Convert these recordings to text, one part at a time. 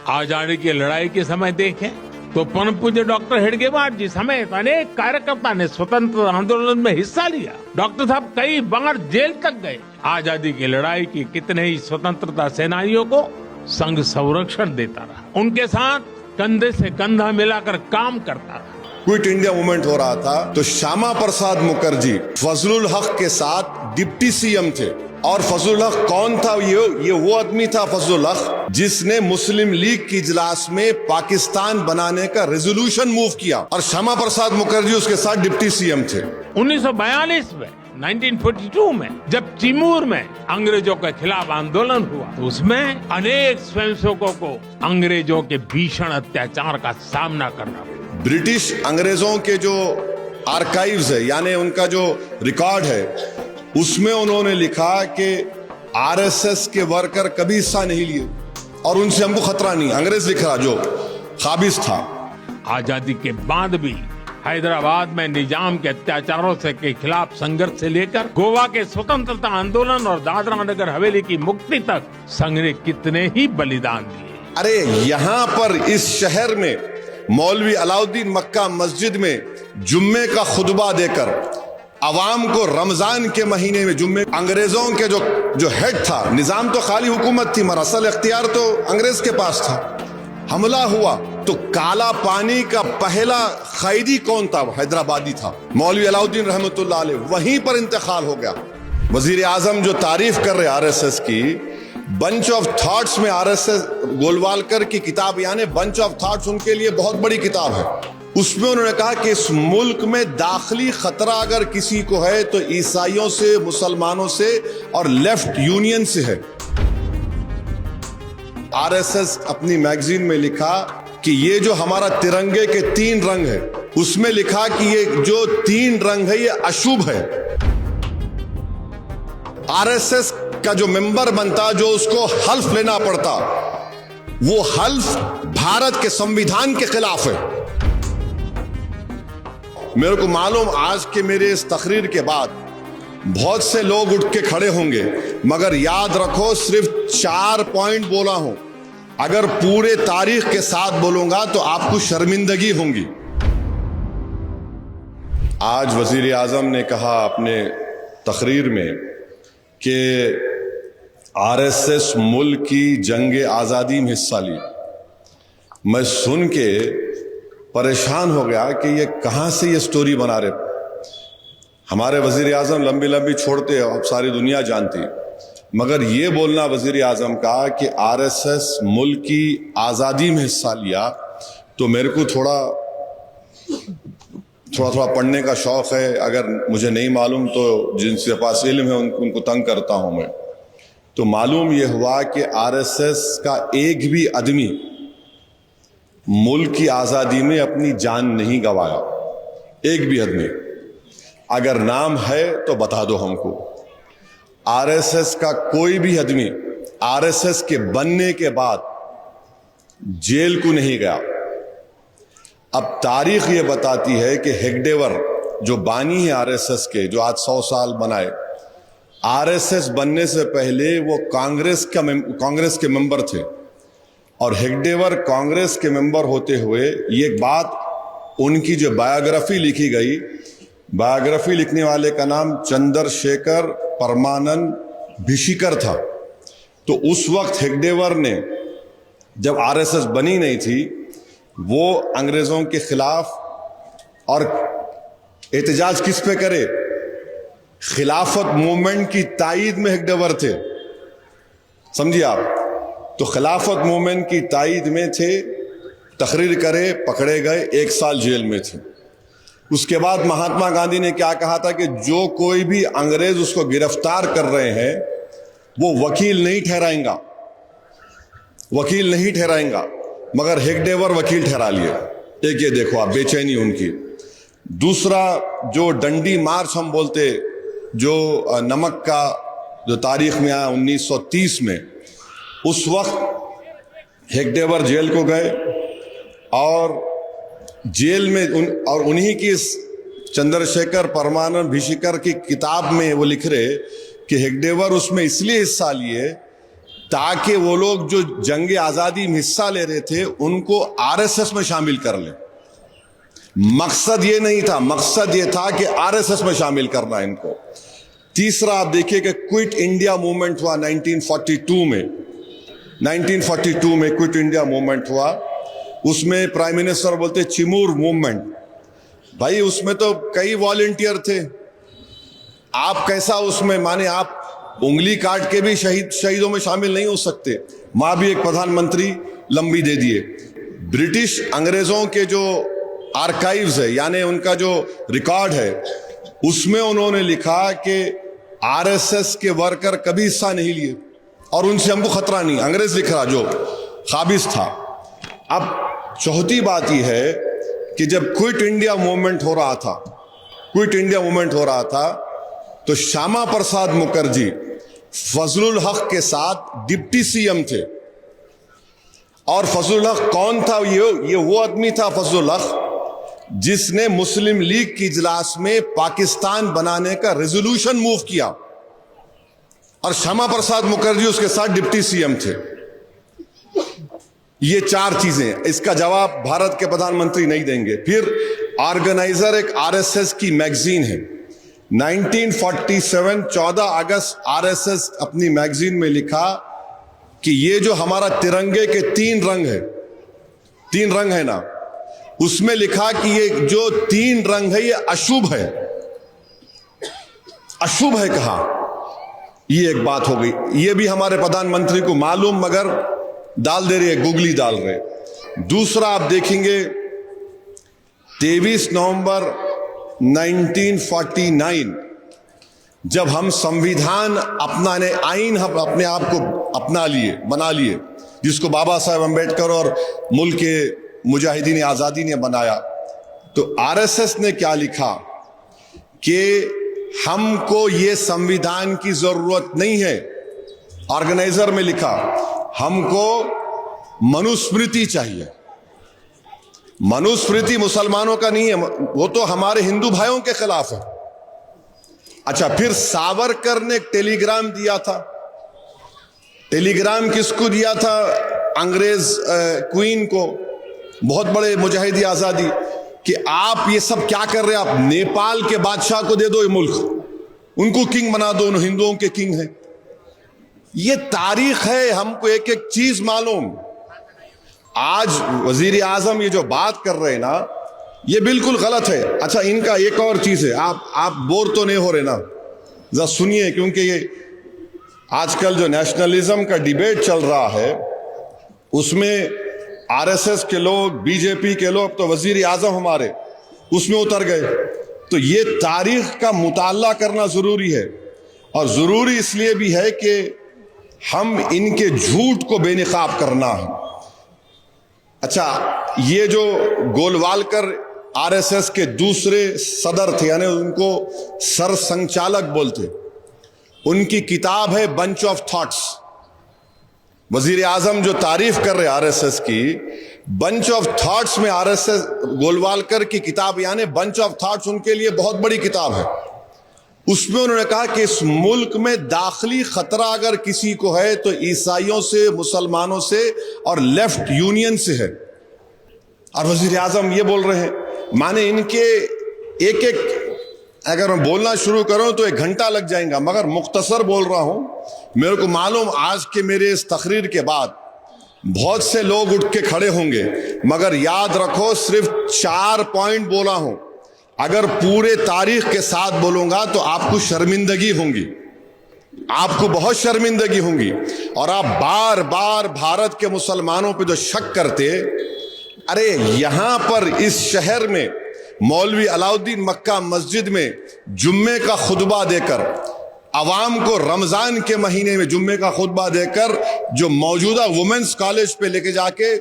आजादी की लड़ाई के समय देखें तो परम पूज्य डॉक्टर हेडगेवार जी समेत अनेक कार्यकर्ता ने स्वतंत्रता आंदोलन में हिस्सा लिया। डॉक्टर साहब कई बार जेल तक गए। आजादी की लड़ाई की कितने ही स्वतंत्रता सेनानियों को संघ संरक्षण देता रहा, उनके साथ कंधे से कंधा मिलाकर काम करता रहा। क्विट इंडिया मूवमेंट हो रहा था तो श्यामा प्रसाद मुखर्जी फजलुल हक के साथ डिप्टी सीएम थे। और फजलुल हक कौन था? ये वो आदमी था फजलुल हक जिसने मुस्लिम लीग की इजलास में पाकिस्तान बनाने का रेजोल्यूशन मूव किया, और श्यामा प्रसाद मुखर्जी उसके साथ डिप्टी सीएम थे। 1942 में 1942 में जब चिमूर में अंग्रेजों के खिलाफ आंदोलन हुआ तो उसमें अनेक स्वयंसेवकों को अंग्रेजों के भीषण अत्याचार का सामना करना पड़ा। ब्रिटिश अंग्रेजों के जो आर्काइव्स है, यानी उनका जो रिकॉर्ड है, उसमें उन्होंने लिखा कि आरएसएस के वर्कर कभी हिस्सा नहीं लिए और उनसे हमको खतरा नहीं। अंग्रेज लिख रहा जो खाबिज था। आजादी के बाद भी हैदराबाद में निजाम के अत्याचारों के खिलाफ संघर्ष से लेकर गोवा के स्वतंत्रता आंदोलन और दादरा नगर हवेली की मुक्ति तक संघ ने कितने ही बलिदान दिए। अरे यहाँ पर इस शहर में मौलवी अलाउद्दीन मक्का मस्जिद में जुम्मे का खुतबा देकर अवाम को रमजान के महीने में जुम्मे, अंग्रेजों के जो हेड था, निजाम तो खाली हुकूमत थी मगर असल इख्तियार तो अंग्रेज के पास था, हमला हुआ तो काला पानी का पहला कैदी कौन था? हैदराबादी था, मौलवी अलाउद्दीन रहमतुल्लाह अलैह। वहीं पर इंतकाल हो गया। वजीर आजम जो तारीफ कर रहे आरएसएस की, बंच ऑफ थॉट्स में आरएसएस गोलवालकर की किताब, यानी बंच ऑफ थॉट्स उनके लिए बहुत बड़ी किताब है। उसमें उन्होंने कहा कि इस मुल्क में दाखिली खतरा अगर किसी को है तो ईसाइयों से, मुसलमानों से और लेफ्ट यूनियन से है। आरएसएस अपनी मैगजीन में लिखा कि ये जो हमारा तिरंगे के 3 रंग है, उसमें लिखा कि ये जो 3 रंग है ये अशुभ है। आरएसएस का जो मेंबर बनता, जो उसको हल्फ लेना पड़ता, वो हल्फ भारत के संविधान के खिलाफ है। मेरे को मालूम आज के मेरे इस तकरीर के बाद बहुत से लोग उठ के खड़े होंगे, मगर याद रखो सिर्फ 4 पॉइंट बोला हूं। अगर पूरे तारीख के साथ बोलूंगा तो आपको शर्मिंदगी होगी। आज वजीर आजम ने कहा अपने तकरीर में कि आरएसएस मुल्क की जंग आज़ादी में हिस्सा ली। मैं सुन के परेशान हो गया कि ये कहां से ये स्टोरी बना रहे। हमारे वजीर आजम लंबी लंबी छोड़ते, अब सारी दुनिया जानती, मगर ये बोलना वजीर आजम का कि आरएसएस मुल्क की आज़ादी में हिस्सा लिया, तो मेरे को थोड़ा पढ़ने का शौक है। अगर मुझे नहीं मालूम तो जिनके पास इल्म है उनको तंग करता हूं मैं। तो मालूम यह हुआ कि आरएसएस का एक भी आदमी मुल्क की आज़ादी में अपनी जान नहीं गंवाया, एक भी आदमी। अगर नाम है तो बता दो हमको। आरएसएस का कोई भी आदमी आरएसएस के बनने के बाद जेल को नहीं गया। अब तारीख ये बताती है कि हेगडेवर जो बानी है आरएसएस के, जो आज 100 साल बनाए, आरएसएस बनने से पहले वो कांग्रेस के मेंबर थे, और हेगडेवर कांग्रेस के मेंबर होते हुए ये बात, उनकी जो बायोग्राफी लिखी गई, बायोग्राफी लिखने वाले का नाम चंद्रशेखर परमानंद भिशिकर था। तो उस वक्त हेगडेवर ने, जब आरएसएस बनी नहीं थी, वो अंग्रेजों के खिलाफ, और एहतजाज किस पे करे? खिलाफत मूवमेंट की तायीद में हेगडेवर थे, समझिए आप। तो खिलाफत मूवमेंट की तायीद में थे, तकरीर करे, पकड़े गए, 1 साल जेल में थे। उसके बाद महात्मा गांधी ने क्या कहा था कि जो कोई भी अंग्रेज उसको गिरफ्तार कर रहे हैं वो वकील नहीं ठहराएंगा, वकील नहीं ठहराएंगा, मगर हेगडेवर वकील ठहरा लिए। एक ये देखो आप बेचैनी उनकी। दूसरा, जो डंडी मार्च हम बोलते, जो नमक का जो तारीख में आया 1930 में, उस वक्त हेगडेवर जेल को गए और जेल में और उन्हीं की चंद्रशेखर परमानंद भिशिकर की किताब में वो लिख रहे कि हेगडेवर उसमें इसलिए हिस्सा लिए ताकि वो लोग जो जंग आजादी में हिस्सा ले रहे थे उनको आरएसएस में शामिल कर ले। मकसद ये नहीं था, मकसद ये था कि आरएसएस में शामिल करना इनको। तीसरा आप देखिए कि क्विट इंडिया मूवमेंट हुआ 1942 में। 1942 में क्विट इंडिया मूवमेंट हुआ, उसमें प्राइम मिनिस्टर बोलते चिमूर मूवमेंट। भाई उसमें तो कई वॉलंटियर थे, आप कैसा उसमें माने आप उंगली काट के भी शहीदों में शामिल नहीं हो सकते। मां भी एक प्रधानमंत्री लंबी दे दिए। ब्रिटिश अंग्रेजों के जो आर्काइव्स है यानी उनका जो रिकॉर्ड है उसमें उन्होंने लिखा कि आरएसएस के वर्कर कभी हिस्सा नहीं लिए और उनसे हमको खतरा नहीं। अंग्रेज लिख रहा जो खाबिज था। अब चौथी बात यह है कि जब क्विट इंडिया मूवमेंट हो रहा था तो श्यामा प्रसाद मुखर्जी फजलुल हक के साथ डिप्टी सीएम थे। और फजलुल हक कौन था? ये वो आदमी था फजलुल हक जिसने मुस्लिम लीग की इजलास में पाकिस्तान बनाने का रेजोल्यूशन मूव किया, और श्यामा प्रसाद मुखर्जी उसके साथ डिप्टी सीएम थे। ये चार चीजें, इसका जवाब भारत के प्रधानमंत्री नहीं देंगे। फिर ऑर्गेनाइजर एक आरएसएस की मैगजीन है। 1947 14 अगस्त आरएसएस अपनी मैगजीन में लिखा कि ये जो हमारा तिरंगे के तीन रंग है ना, उसमें लिखा कि ये जो तीन रंग है ये अशुभ है। अशुभ है कहा, ये एक बात हो गई। ये भी हमारे प्रधानमंत्री को मालूम, मगर डाल दे रहे, गुगली डाल रहे। दूसरा आप देखेंगे 23 नवंबर 1949 जब हम संविधान अपनाने, आईन हम अपने आप को बना लिए, जिसको बाबा साहेब अम्बेडकर और मुल्क के मुजाहिदीन आजादी ने बनाया, तो आरएसएस ने क्या लिखा कि हमको ये संविधान की जरूरत नहीं है। ऑर्गेनाइजर में लिखा हमको मनुस्मृति चाहिए। मनुस्मृति मुसलमानों का नहीं है, वो तो हमारे हिंदू भाइयों के खिलाफ है। अच्छा, फिर सावरकर ने एक टेलीग्राम दिया था। टेलीग्राम किसको दिया था? अंग्रेज क्वीन को, बहुत बड़े मुजाहिदी आजादी, कि आप ये सब क्या कर रहे हैं? आप नेपाल के बादशाह को दे दो ये मुल्क, उनको किंग बना दो, उन हिंदुओं के किंग हैं। ये तारीख है, हमको एक एक चीज मालूम। आज वजीर आजम ये जो बात कर रहे हैं ना, ये बिल्कुल गलत है। अच्छा, इनका एक और चीज है, आप बोर तो नहीं हो रहे ना? जरा सुनिए, क्योंकि ये आजकल जो नेशनलिज्म का डिबेट चल रहा है उसमें आरएसएस के लोग, बीजेपी के लोग, तो वजीर आजम हमारे उसमें उतर गए। तो ये तारीख का मुताला करना जरूरी है, और जरूरी इसलिए भी है कि हम इनके झूठ को बेनकाब करना है। अच्छा, ये जो गोलवालकर आरएसएस के दूसरे सदर थे, यानी उनको सर संचालक बोलते, उनकी किताब है बंच ऑफ थॉट्स। वजीर आजम जो तारीफ कर रहे आरएसएस की, बंच ऑफ थॉट्स में आरएसएस गोलवालकर की किताब, यानी बंच ऑफ थॉट्स उनके लिए बहुत बड़ी किताब है। उसमें उन्होंने कहा कि इस मुल्क में दाखिली खतरा अगर किसी को है तो ईसाइयों से, मुसलमानों से और लेफ्ट यूनियन से है। और वजीर आजम ये बोल रहे हैं, माने इनके एक एक अगर मैं बोलना शुरू करूं तो 1 घंटा लग जाएगा, मगर मुख्तसर बोल रहा हूं। मेरे को मालूम आज के मेरे इस तकरीर के बाद बहुत से लोग उठ के खड़े होंगे, मगर याद रखो सिर्फ 4 पॉइंट बोला हूं। अगर पूरे तारीख के साथ बोलूंगा तो आपको शर्मिंदगी होगी, आपको बहुत शर्मिंदगी होगी। और आप बार बार भारत के मुसलमानों पे जो शक करते, अरे यहां पर इस शहर में मौलवी अलाउद्दीन मक्का मस्जिद में जुम्मे का खुतबा देकर, अवाम को रमजान के महीने में जुम्मे का खुतबा देकर, जो मौजूदा वुमेन्स कॉलेज पे लेके जाके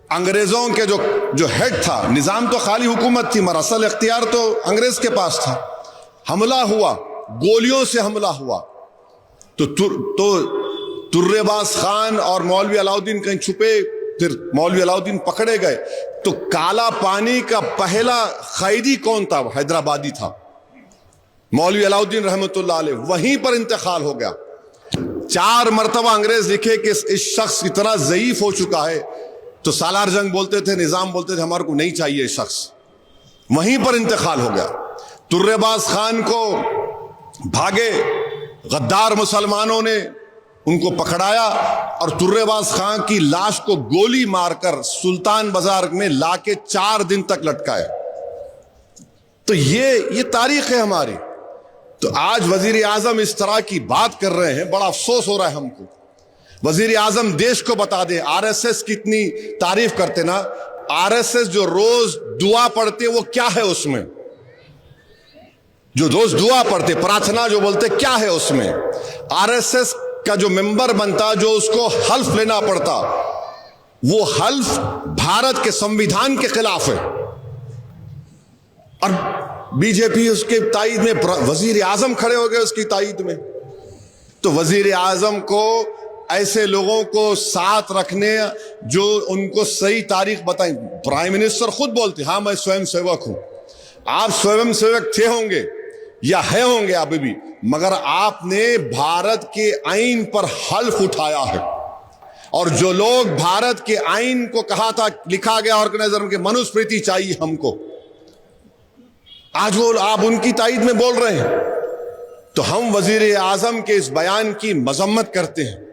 अंग्रेजों के जो हेड था, निजाम तो खाली हुकूमत थी मगर असल इख्तियार तो अंग्रेज के पास था, हमला हुआ, गोलियों से हमला हुआ। तो तुर्रेबाज खान और मौलवी अलाउद्दीन कहीं छुपे, फिर मौलवी अलाउद्दीन पकड़े गए। तो काला पानी का पहला कैदी कौन था? हैदराबादी था, मौलवी अलाउद्दीन रहमतुल्लाह अलैह। वहीं पर इंतकाल हो गया। 4 मरतबा अंग्रेज लिखे कि इस शख्स इतना ज़ईफ हो चुका है, तो सालार जंग बोलते थे, निजाम बोलते थे हमारे को नहीं चाहिए शख्स, वहीं पर इंतकाल हो गया। तुर्रेबाज खान को भागे गद्दार मुसलमानों ने उनको पकड़ाया और तुर्रेबाज खान की लाश को गोली मारकर सुल्तान बाजार में लाके 4 दिन तक लटकाया। तो ये तारीख है हमारी। तो आज वजीर आजम इस तरह की बात कर रहे हैं, बड़ा अफसोस हो रहा है हमको। वजीर आजम देश को बता दे, आरएसएस कितनी तारीफ करते ना, आरएसएस जो रोज दुआ पढ़ते वो क्या है उसमें, जो रोज दुआ पढ़ते, प्रार्थना जो बोलते, क्या है उसमें? आरएसएस का जो मेंबर बनता, जो उसको हल्फ लेना पड़ता, वो हल्फ भारत के संविधान के खिलाफ है। और बीजेपी उसके तायद में, वजीर आजम खड़े हो गए उसकी तायद में। तो वजीर आजम को ऐसे लोगों को साथ रखने जो उनको सही तारीख बताएं। प्राइम मिनिस्टर खुद बोलते, हाँ मैं स्वयं सेवक हूं। आप स्वयं सेवक थे होंगे या है होंगे अभी भी, मगर आपने भारत के आईन पर हल्फ उठाया है। और जो लोग भारत के आईन को कहा था, लिखा गया ऑर्गेनाइजर के मनुस्मृति चाहिए हमको, आज वो आप उनकी तायद में बोल रहे हैं। तो हम वजीर आजम के इस बयान की मजम्मत करते हैं।